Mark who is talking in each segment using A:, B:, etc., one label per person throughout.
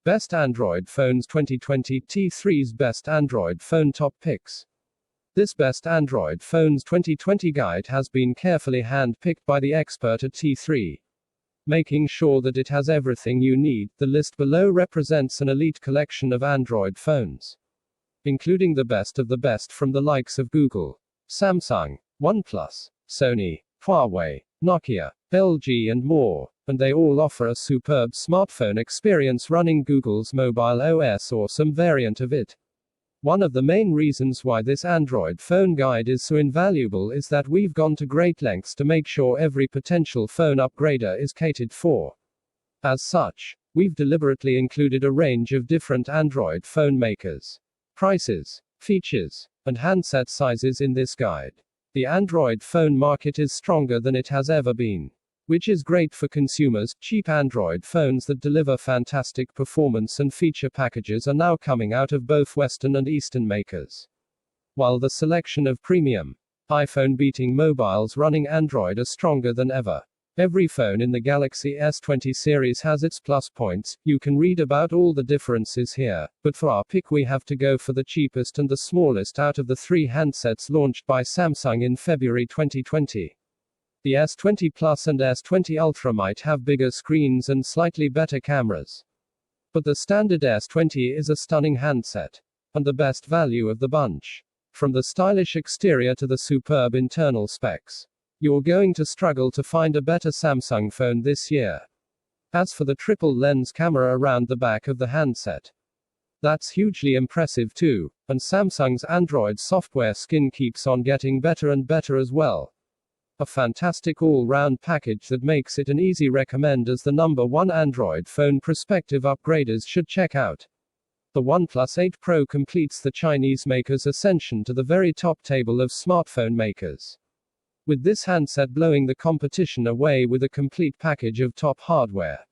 A: Best Android Phones 2020 T3's Best Android Phone Top Picks. This Best Android Phones 2020 guide has been carefully hand-picked by the expert at T3, making sure that it has everything you need. The list below represents an elite collection of Android phones, including the best of the best from the likes of Google, Samsung, OnePlus, Sony, Huawei, Nokia, LG and more, and they all offer a superb smartphone experience running Google's mobile OS or some variant of it. One of the main reasons why this Android phone guide is so invaluable is that we've gone to great lengths to make sure every potential phone upgrader is catered for. As such, we've deliberately included a range of different Android phone makers, prices, features, and handset sizes in this guide. The Android phone market is stronger than it has ever been, which is great for consumers. Cheap Android phones that deliver fantastic performance and feature packages are now coming out of both Western and Eastern makers, while the selection of premium, iPhone-beating mobiles running Android are stronger than ever. Every phone in the Galaxy S20 series has its plus points. You can read about all the differences here, but for our pick we have to go for the cheapest and the smallest out of the three handsets launched by Samsung in February 2020. The S20 Plus and S20 Ultra might have bigger screens and slightly better cameras, but the standard S20 is a stunning handset, and the best value of the bunch. From the stylish exterior to the superb internal specs, you're going to struggle to find a better Samsung phone this year. As for the triple lens camera around the back of the handset, that's hugely impressive too, and Samsung's Android software skin keeps on getting better and better as well. A fantastic all-round package that makes it an easy recommend as the #1 Android phone prospective upgraders should check out. The OnePlus 8 Pro completes the Chinese maker's ascension to the very top table of smartphone makers, with this handset blowing the competition away with a complete package of top hardware,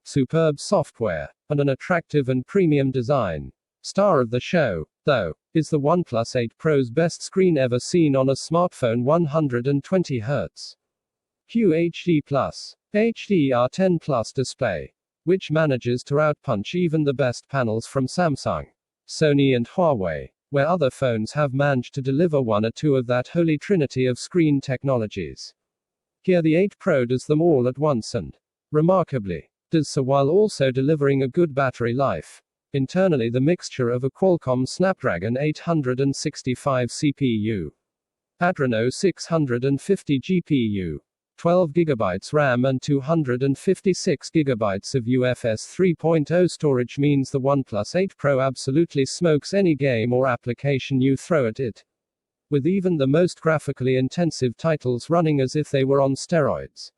A: superb software, and an attractive and premium design. Star of the show, though, is the OnePlus 8 Pro's best screen ever seen on a smartphone, 120Hz QHD+ HDR10 Plus display, which manages to outpunch even the best panels from Samsung, Sony and Huawei, where other phones have managed to deliver one or two of that holy trinity of screen technologies. Here the 8 Pro does them all at once and, remarkably, does so while also delivering a good battery life. Internally, the mixture of a Qualcomm Snapdragon 865 CPU, Adreno 650 GPU, 12GB RAM and 256GB of UFS 3.0 storage means the OnePlus 8 Pro absolutely smokes any game or application you throw at it, with even the most graphically intensive titles running as if they were on steroids.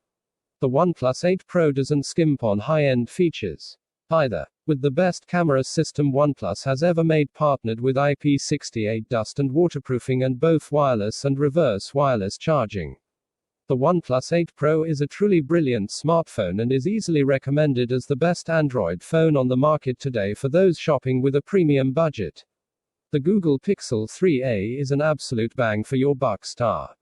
A: The OnePlus 8 Pro doesn't skimp on high-end features either, with the best camera system OnePlus has ever made, partnered with IP68 dust and waterproofing and both wireless and reverse wireless charging. The OnePlus 8 Pro is a truly brilliant smartphone and is easily recommended as the best Android phone on the market today for those shopping with a premium budget. The Google Pixel 3a is an absolute bang for your buck star,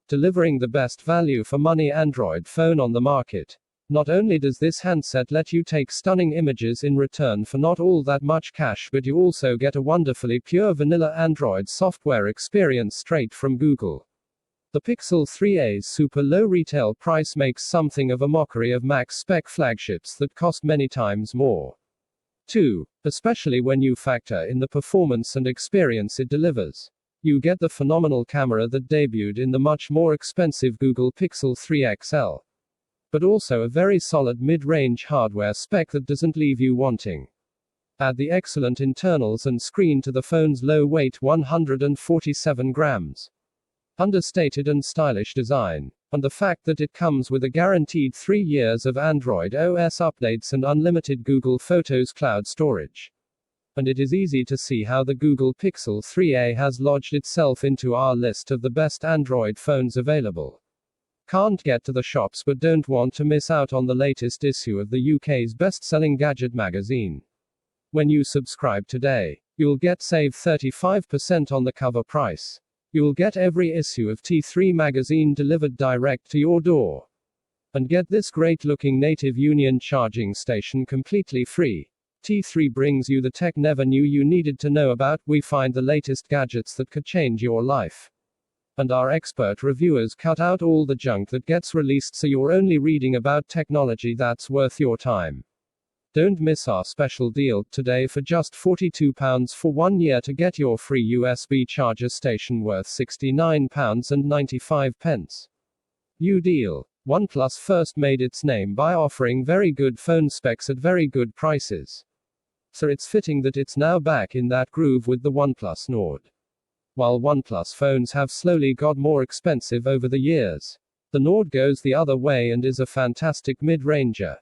A: delivering the best value for money Android phone on the market. Not only does this handset let you take stunning images in return for not all that much cash, but you also get a wonderfully pure vanilla Android software experience straight from Google. The Pixel 3a's super low retail price makes something of a mockery of max-spec flagships that cost many times more, too, especially when you factor in the performance and experience it delivers. You get the phenomenal camera that debuted in the much more expensive Google Pixel 3 XL, but also a very solid mid-range hardware spec that doesn't leave you wanting. Add the excellent internals and screen to the phone's low weight, 147 grams, understated and stylish design, and the fact that it comes with a guaranteed 3 years of Android OS updates and unlimited Google Photos cloud storage. And it is easy to see how the Google Pixel 3a has lodged itself into our list of the best Android phones available. Can't get to the shops but don't want to miss out on the latest issue of the UK's best-selling gadget magazine. When you subscribe today, you'll get save 35% on the cover price. You'll get every issue of T3 magazine delivered direct to your door. And get this great-looking native Union charging station completely free. T3 brings you the tech never knew you needed to know about. We find the latest gadgets that could change your life. And our expert reviewers cut out all the junk that gets released so you're only reading about technology that's worth your time. Don't miss our special deal today for just £42 for 1 year to get your free USB charger station worth £69.95. You deal. OnePlus first made its name by offering very good phone specs at very good prices. So it's fitting that it's now back in that groove with the OnePlus Nord. While OnePlus phones have slowly got more expensive over the years, the Nord goes the other way and is a fantastic mid-ranger.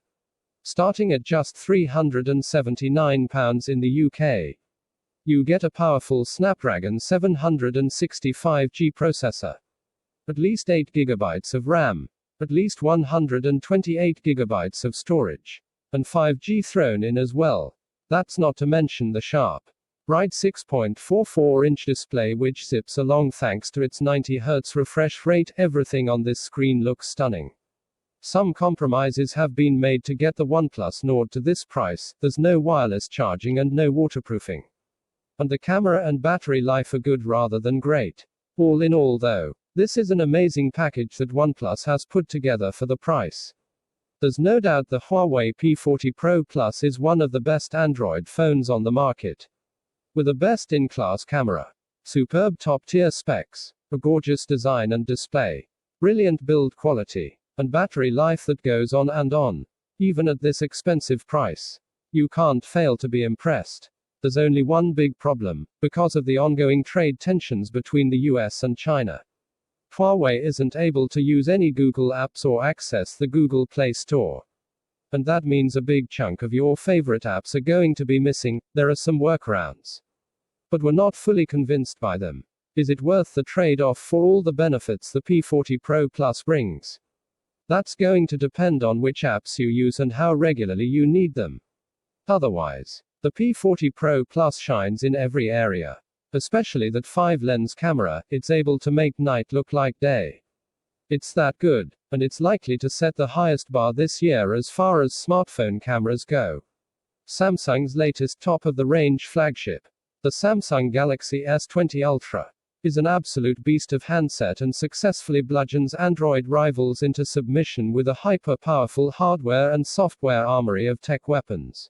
A: Starting at just £379 in the UK. You get a powerful Snapdragon 765G processor. At least 8 GB of RAM. At least 128 GB of storage. And 5G thrown in as well. That's not to mention the sharp, bright 6.44-inch display which zips along thanks to its 90 Hz refresh rate. Everything on this screen looks stunning. Some compromises have been made to get the OnePlus Nord to this price. There's no wireless charging and no waterproofing. And the camera and battery life are good rather than great. All in all though, this is an amazing package that OnePlus has put together for the price. There's no doubt the Huawei P40 Pro Plus is one of the best Android phones on the market. With a best-in-class camera, superb top-tier specs, a gorgeous design and display, brilliant build quality, and battery life that goes on and on. Even at this expensive price, you can't fail to be impressed. There's only one big problem, because of the ongoing trade tensions between the US and China. Huawei isn't able to use any Google apps or access the Google Play Store. And that means a big chunk of your favorite apps are going to be missing. There are some workarounds, but we're not fully convinced by them. Is it worth the trade-off for all the benefits the P40 Pro Plus brings? That's going to depend on which apps you use and how regularly you need them. Otherwise, the P40 Pro Plus shines in every area. Especially that 5-lens camera, it's able to make night look like day. It's that good, and it's likely to set the highest bar this year as far as smartphone cameras go. Samsung's latest top-of-the-range flagship, the Samsung Galaxy S20 Ultra, is an absolute beast of handset and successfully bludgeons Android rivals into submission with a hyper-powerful hardware and software armory of tech weapons.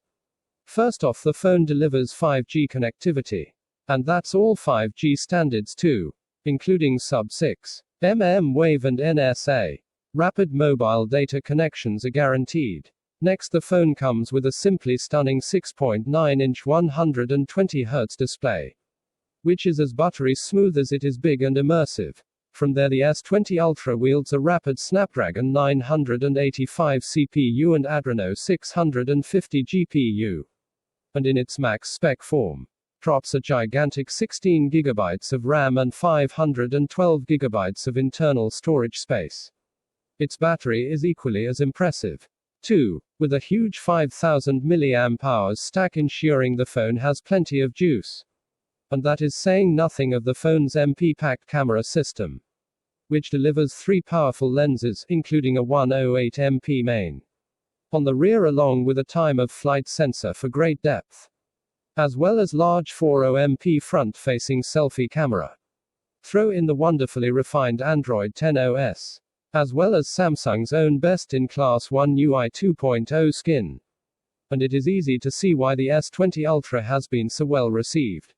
A: First off, the phone delivers 5G connectivity. And that's all 5G standards too, including sub-6 mmWave and NSA. Rapid mobile data connections are guaranteed. Next, the phone comes with a simply stunning 6.9-inch 120Hz display, which is as buttery smooth as it is big and immersive. From there, the S20 Ultra wields a rapid Snapdragon 985 CPU and Adreno 650 GPU. And in its max spec form, drops a gigantic 16 GB of RAM and 512 GB of internal storage space. Its battery is equally as impressive, too, with a huge 5000 mAh stack ensuring the phone has plenty of juice. And that is saying nothing of the phone's MP-packed camera system, which delivers 3 powerful lenses, including a 108MP main on the rear along with a time-of-flight sensor for great depth, as well as large 40MP front-facing selfie camera. Throw in the wonderfully refined Android 10 OS, as well as Samsung's own best-in-class One UI 2.0 skin. And it is easy to see why the S20 Ultra has been so well received.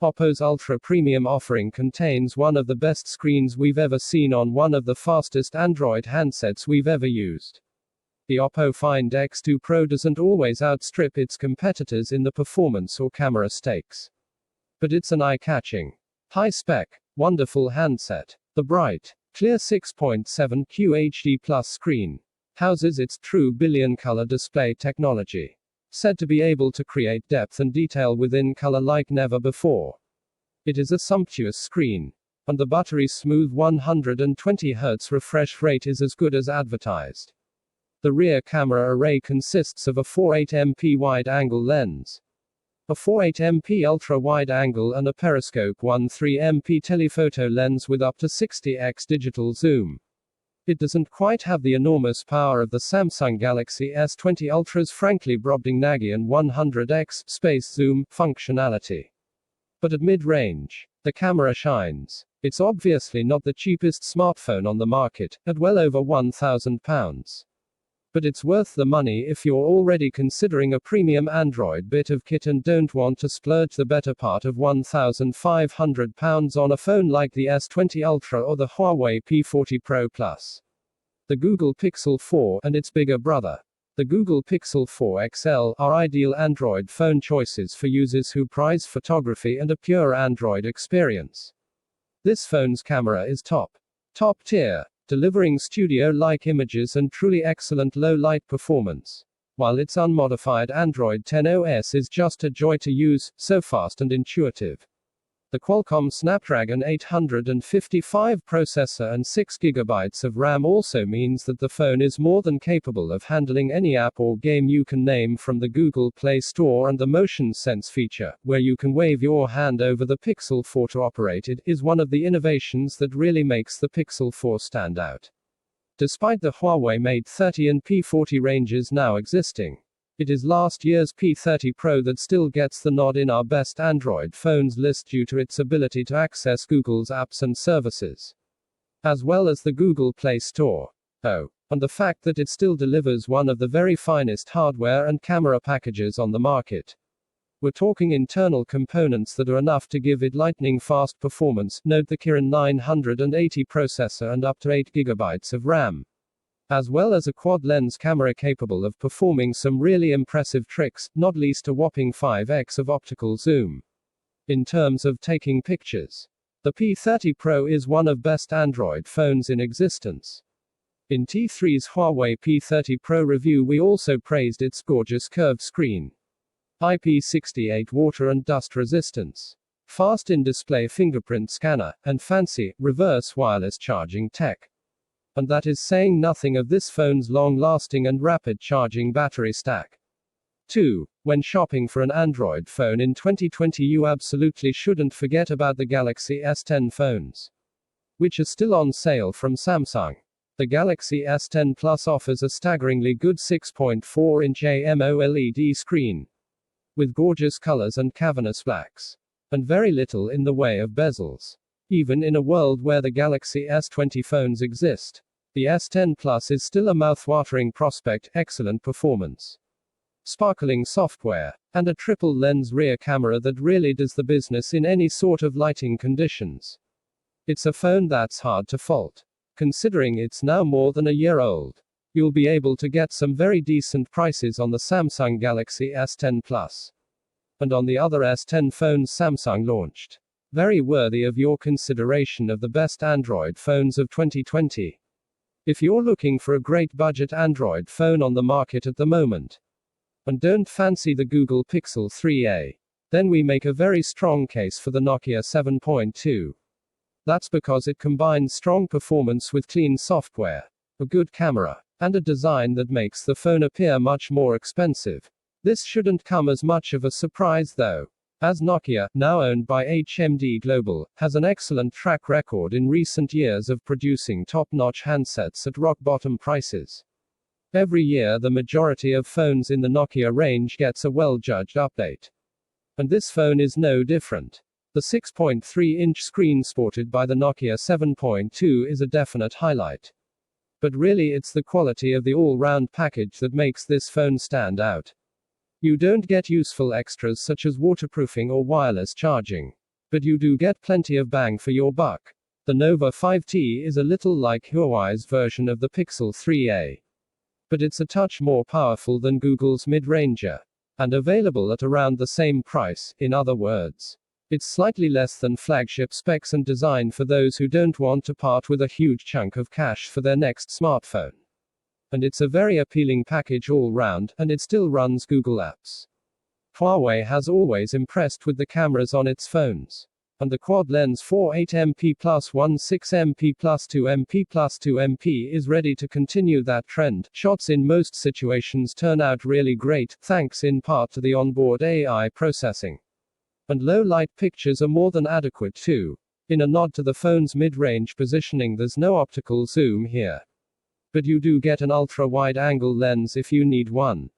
A: Oppo's Ultra Premium offering contains one of the best screens we've ever seen on one of the fastest Android handsets we've ever used. The Oppo Find X2 Pro doesn't always outstrip its competitors in the performance or camera stakes, but it's an eye-catching, high-spec, wonderful handset. The bright, clear 6.7 QHD Plus screen houses its true billion-color display technology, said to be able to create depth and detail within color like never before. It is a sumptuous screen, and the buttery smooth 120 Hz refresh rate is as good as advertised. The rear camera array consists of a 48MP wide-angle lens, a 48MP ultra-wide-angle and a periscope 13MP telephoto lens with up to 60x digital zoom. It doesn't quite have the enormous power of the Samsung Galaxy S20 Ultra's frankly Brobdingnagian 100x space zoom functionality. But at mid-range, the camera shines. It's obviously not the cheapest smartphone on the market, at well over £1,000. But it's worth the money if you're already considering a premium Android bit of kit and don't want to splurge the better part of £1,500 on a phone like the S20 Ultra or the Huawei P40 Pro Plus. The Google Pixel 4 and its bigger brother, the Google Pixel 4 XL, are ideal Android phone choices for users who prize photography and a pure Android experience. This phone's camera is top tier, delivering studio-like images and truly excellent low-light performance, while its unmodified Android 10 OS is just a joy to use, so fast and intuitive. The Qualcomm Snapdragon 855 processor and 6GB of RAM also means that the phone is more than capable of handling any app or game you can name from the Google Play Store, and the Motion Sense feature, where you can wave your hand over the Pixel 4 to operate it, is one of the innovations that really makes the Pixel 4 stand out. Despite the Huawei Mate 30 and P40 ranges now existing, it is last year's P30 Pro that still gets the nod in our best Android phones list due to its ability to access Google's apps and services, as well as the Google Play Store. Oh, and the fact that it still delivers one of the very finest hardware and camera packages on the market. We're talking internal components that are enough to give it lightning-fast performance, note the Kirin 980 processor and up to 8GB of RAM, as well as a quad-lens camera capable of performing some really impressive tricks, not least a whopping 5x of optical zoom. In terms of taking pictures, the P30 Pro is one of best Android phones in existence. In T3's Huawei P30 Pro review we also praised its gorgeous curved screen, IP68 water and dust resistance, fast in-display fingerprint scanner, and fancy, reverse wireless charging tech. And that is saying nothing of this phone's long-lasting and rapid charging battery stack. 2. When shopping for an Android phone in 2020 you absolutely shouldn't forget about the Galaxy S10 phones, which are still on sale from Samsung. The Galaxy S10 Plus offers a staggeringly good 6.4-inch AMOLED screen, with gorgeous colors and cavernous blacks, and very little in the way of bezels. Even in a world where the Galaxy S20 phones exist, the S10 Plus is still a mouth-watering prospect, excellent performance, sparkling software, and a triple-lens rear camera that really does the business in any sort of lighting conditions. It's a phone that's hard to fault. Considering it's now more than a year old, you'll be able to get some very decent prices on the Samsung Galaxy S10 Plus, and on the other S10 phones Samsung launched. Very worthy of your consideration of the best Android phones of 2020. If you're looking for a great budget Android phone on the market at the moment, and don't fancy the Google Pixel 3a, then we make a very strong case for the Nokia 7.2. That's because it combines strong performance with clean software, a good camera, and a design that makes the phone appear much more expensive. This shouldn't come as much of a surprise though, as Nokia, now owned by HMD Global, has an excellent track record in recent years of producing top-notch handsets at rock-bottom prices. Every year the majority of phones in the Nokia range gets a well-judged update. And this phone is no different. The 6.3-inch screen sported by the Nokia 7.2 is a definite highlight. But really it's the quality of the all-round package that makes this phone stand out. You don't get useful extras such as waterproofing or wireless charging, but you do get plenty of bang for your buck. The Nova 5T is a little like Huawei's version of the Pixel 3a, but it's a touch more powerful than Google's mid-ranger, and available at around the same price. In other words, it's slightly less than flagship specs and designed for those who don't want to part with a huge chunk of cash for their next smartphone. And it's a very appealing package all round, and it still runs Google apps. Huawei has always impressed with the cameras on its phones, and the quad-lens 48MP plus 16MP plus 2MP plus 2MP is ready to continue that trend. Shots in most situations turn out really great, thanks in part to the onboard AI processing. And low-light pictures are more than adequate too. In a nod to the phone's mid-range positioning, there's no optical zoom here. but you do get an ultra-wide-angle lens if you need one.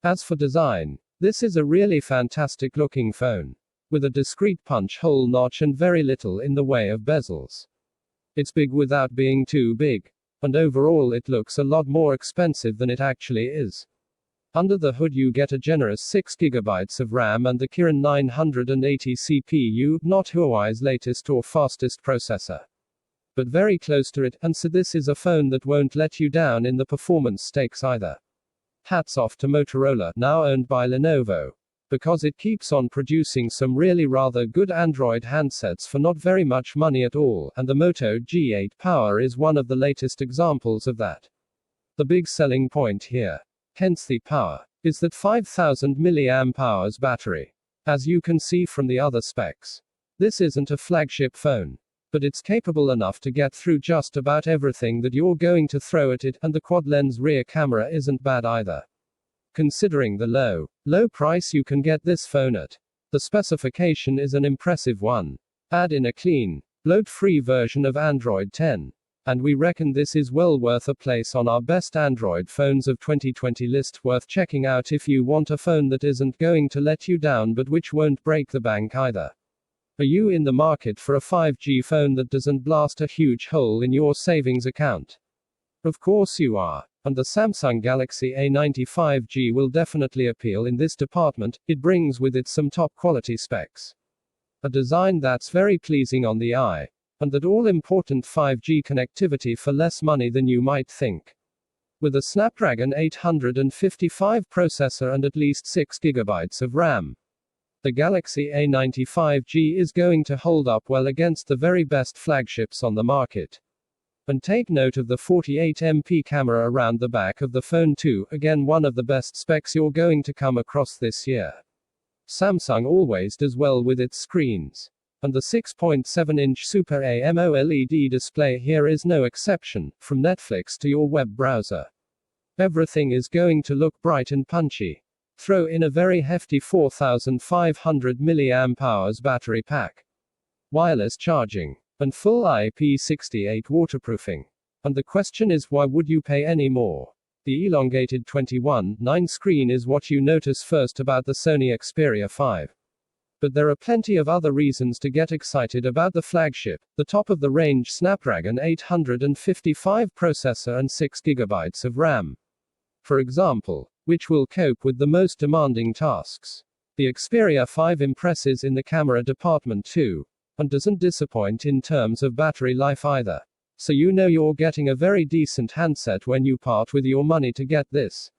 A: As for design, this is a really fantastic-looking phone, with a discreet punch-hole notch and very little in the way of bezels. It's big without being too big, and overall it looks a lot more expensive than it actually is. Under the hood you get a generous 6GB of RAM and the Kirin 980 CPU, not Huawei's latest or fastest processor, but very close to it, and so this is a phone that won't let you down in the performance stakes either. Hats off to Motorola, now owned by Lenovo, because it keeps on producing some really rather good Android handsets for not very much money at all, and the Moto G8 Power is one of the latest examples of that. The big selling point here, hence the power, is that 5000 mAh battery. As you can see from the other specs, this isn't a flagship phone, but it's capable enough to get through just about everything that you're going to throw at it, and the quad-lens rear camera isn't bad either. Considering the low price you can get this phone at, the specification is an impressive one. Add in a clean, bloat-free version of Android 10, and we reckon this is well worth a place on our best Android phones of 2020 list, worth checking out if you want a phone that isn't going to let you down but which won't break the bank either. Are you in the market for a 5G phone that doesn't blast a huge hole in your savings account? Of course you are, and the Samsung Galaxy A90 5G will definitely appeal in this department. It brings with it some top quality specs, a design that's very pleasing on the eye, and that all-important 5G connectivity for less money than you might think. With a Snapdragon 855 processor and at least 6GB of RAM, the Galaxy A90 5G is going to hold up well against the very best flagships on the market. And take note of the 48MP camera around the back of the phone too, again one of the best specs you're going to come across this year. Samsung always does well with its screens, and the 6.7-inch Super AMOLED display here is no exception. From Netflix to your web browser, everything is going to look bright and punchy. Throw in a very hefty 4500 mAh battery pack, wireless charging, and full IP68 waterproofing, and the question is, why would you pay any more? The elongated 21:9 screen is what you notice first about the Sony Xperia 5. But there are plenty of other reasons to get excited about the flagship, the top-of-the-range Snapdragon 855 processor and 6GB of RAM, for example, which will cope with the most demanding tasks. The Xperia 5 impresses in the camera department too, and doesn't disappoint in terms of battery life either. So you know you're getting a very decent handset when you part with your money to get this.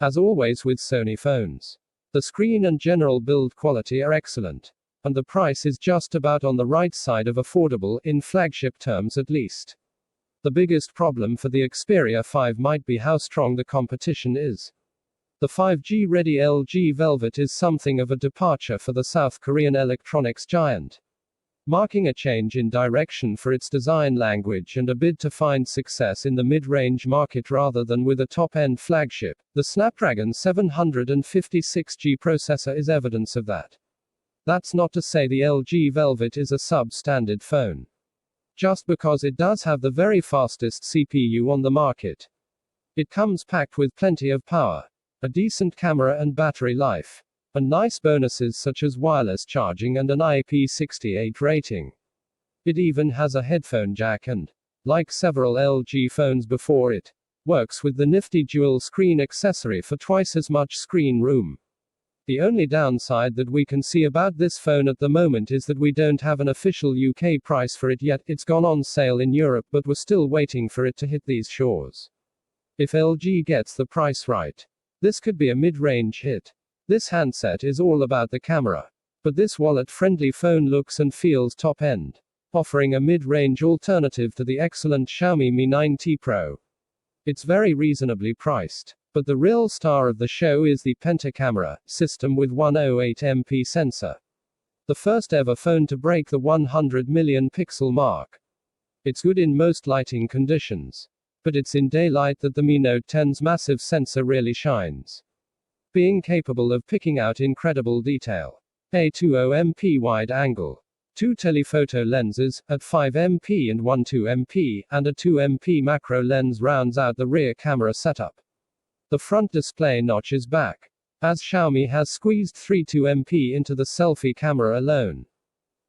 A: As always with Sony phones, the screen and general build quality are excellent, and the price is just about on the right side of affordable, in flagship terms at least. The biggest problem for the Xperia 5 might be how strong the competition is. The 5G-ready LG Velvet is something of a departure for the South Korean electronics giant, marking a change in direction for its design language and a bid to find success in the mid-range market rather than with a top-end flagship. The Snapdragon 756G processor is evidence of that. That's not to say the LG Velvet is a substandard phone, just because it does have the very fastest CPU on the market. It comes packed with plenty of power, a decent camera and battery life, and nice bonuses such as wireless charging and an IP68 rating. It even has a headphone jack and, like several LG phones before it, works with the nifty dual screen accessory for twice as much screen room. The only downside that we can see about this phone at the moment is that we don't have an official UK price for it yet. It's gone on sale in Europe, but we're still waiting for it to hit these shores. If LG gets the price right, this could be a mid-range hit. This handset is all about the camera, but this wallet-friendly phone looks and feels top-end, offering a mid-range alternative to the excellent Xiaomi Mi 9T Pro. It's very reasonably priced, but the real star of the show is the penta-camera system with 108MP sensor. The first ever phone to break the 100 million pixel mark. It's good in most lighting conditions, but it's in daylight that the Mi Note 10's massive sensor really shines, being capable of picking out incredible detail. A 20MP wide angle, 2 telephoto lenses, at 5MP and 1 2MP, and a 2MP macro lens rounds out the rear camera setup. The front display notch is back, as Xiaomi has squeezed 3 2MP into the selfie camera alone.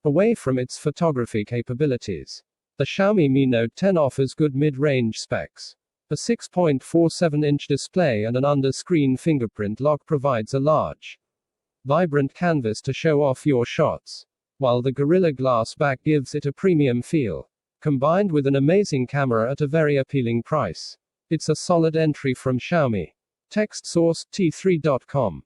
A: Away from its photography capabilities, the Xiaomi Mi Note 10 offers good mid-range specs. A 6.47-inch display and an under-screen fingerprint lock provides a large, vibrant canvas to show off your shots, while the Gorilla Glass back gives it a premium feel. Combined with an amazing camera at a very appealing price, it's a solid entry from Xiaomi. Text source, T3.com.